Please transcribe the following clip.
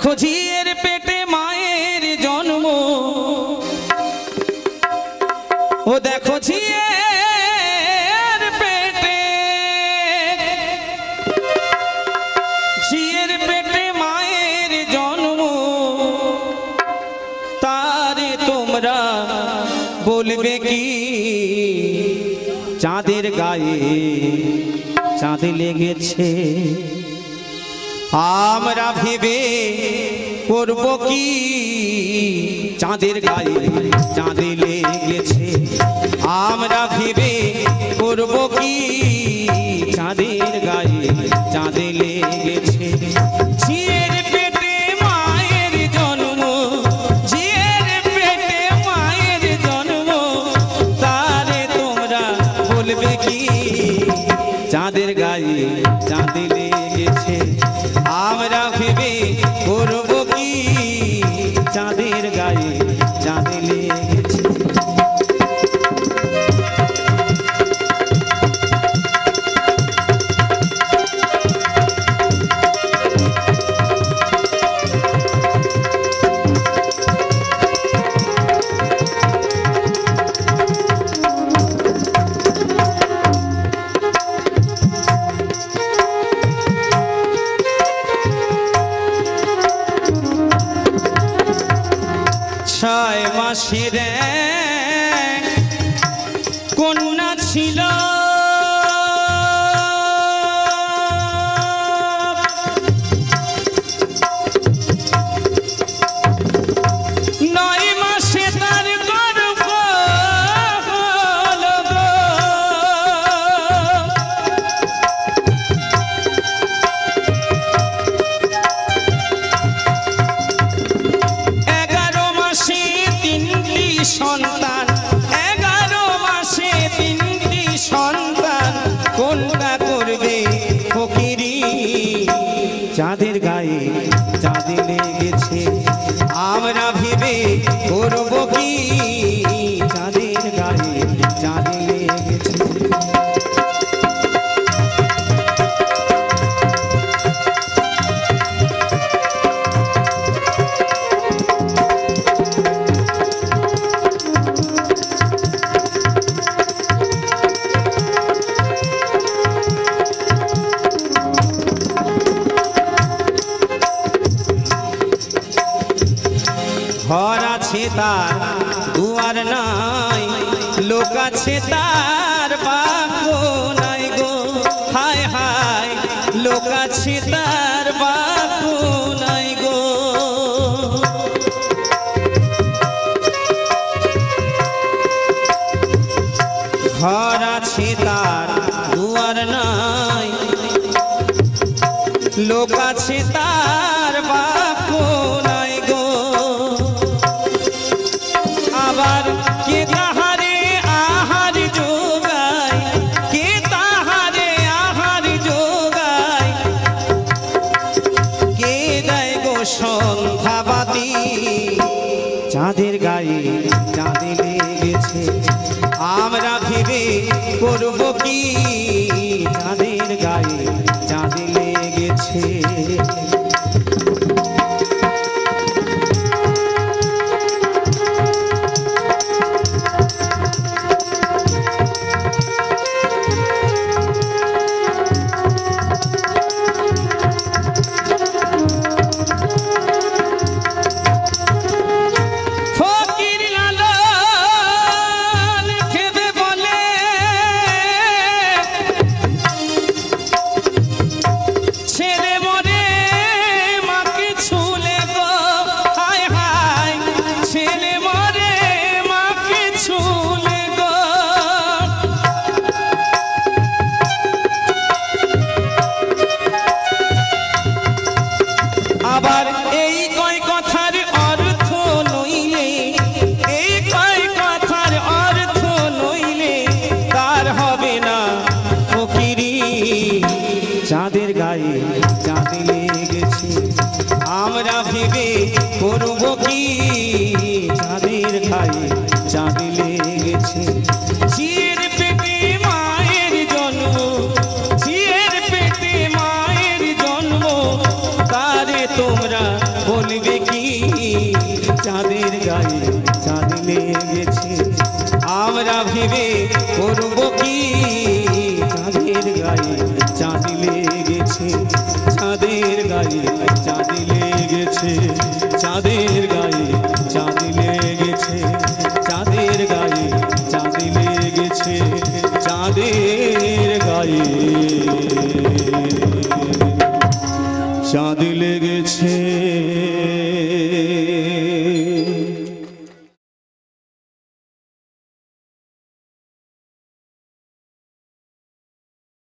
দেখো ঝিয়ের পেটে মায়ের জন্ম, ও দেখো ঝিয়ের পেটে, ঝিয়ের পেটে মায়ের জন্ম, তারে তোমরা বলবে কি চাঁদের গায়ে চাঁদ লেগেছে। আমরা ভেবে করব কি চাঁদের গায়ে চাঁদ লেগেছে। আমরা ভেবে করব কি চাঁদের গায়ে চাঁদ লেগেছে। ঝিয়ের পেটে মায়ের জন্ম, ঝিয়ের পেটে মায়ের জন্ম, তারে তোমরা বলবে কি চাঁদের গায়ে চাঁদ লেগেছে। আমরা ভেবে করব কি চাঁদের গায়ে চাঁদ লেগেছে। ছয় মাসের কন্যা ছিল, নয় মাসে তার গর্ভ হলো গো। 11 মাসে 3টি সন্তান, 11 মাসে 3টি সন্তান, কোনটা করবে ফকিরি চাঁদের গায়ে চাঁদ লেগেছে। আমরা ভেবে করব কি চাঁদের গায়ে চাঁদ লেগেছে। ঘর আছে তার দুয়ার নাই, লোক আছে তার বাক্য নাই গো। হায় হায় লোক আছে তার বাক্য নাই গো। ঘর আছে তার দুয়ার নাই, লোক আছে তার বাক্য নাই গো। আবার কে তাহারে আহার যোগায়, কে তাহারে আহার যোগায়, কে দেয় গো সন্ধ্যাবাতি চাঁদের গায়ে চাঁদ লেগেছে। আমরা ভেবে করব কি চাঁদের গায়ে চাঁদ লেগেছে। আবার এই কয় কথার অর্থ নইলে, এই কয় কথার অর্থ নইলে তার হবে না ফকিরি চাঁদের গায়ে চাঁদ লেগেছে। আমরা ভেবে করব কি চাঁদের গায়ে চাঁদ লেগেছে। ঝিয়ের পেটে মায়ের জন্ম, ঝিয়ের পেটে মায়ের জন্ম, তারে তোমরা বল চাঁদের গায়ে চাঁদ লেগেছে আমরা ভেবে করবো কি চাঁদের গায়ে চাঁদ লেগেছে চাঁদের গায়ে চাঁদ লেগেছে চাঁদের গায়ে চাঁদ লেগেছে চাঁদের গায়ে চাঁদ লেগেছে চাঁদের গায়ে চাঁদ লেগেছে।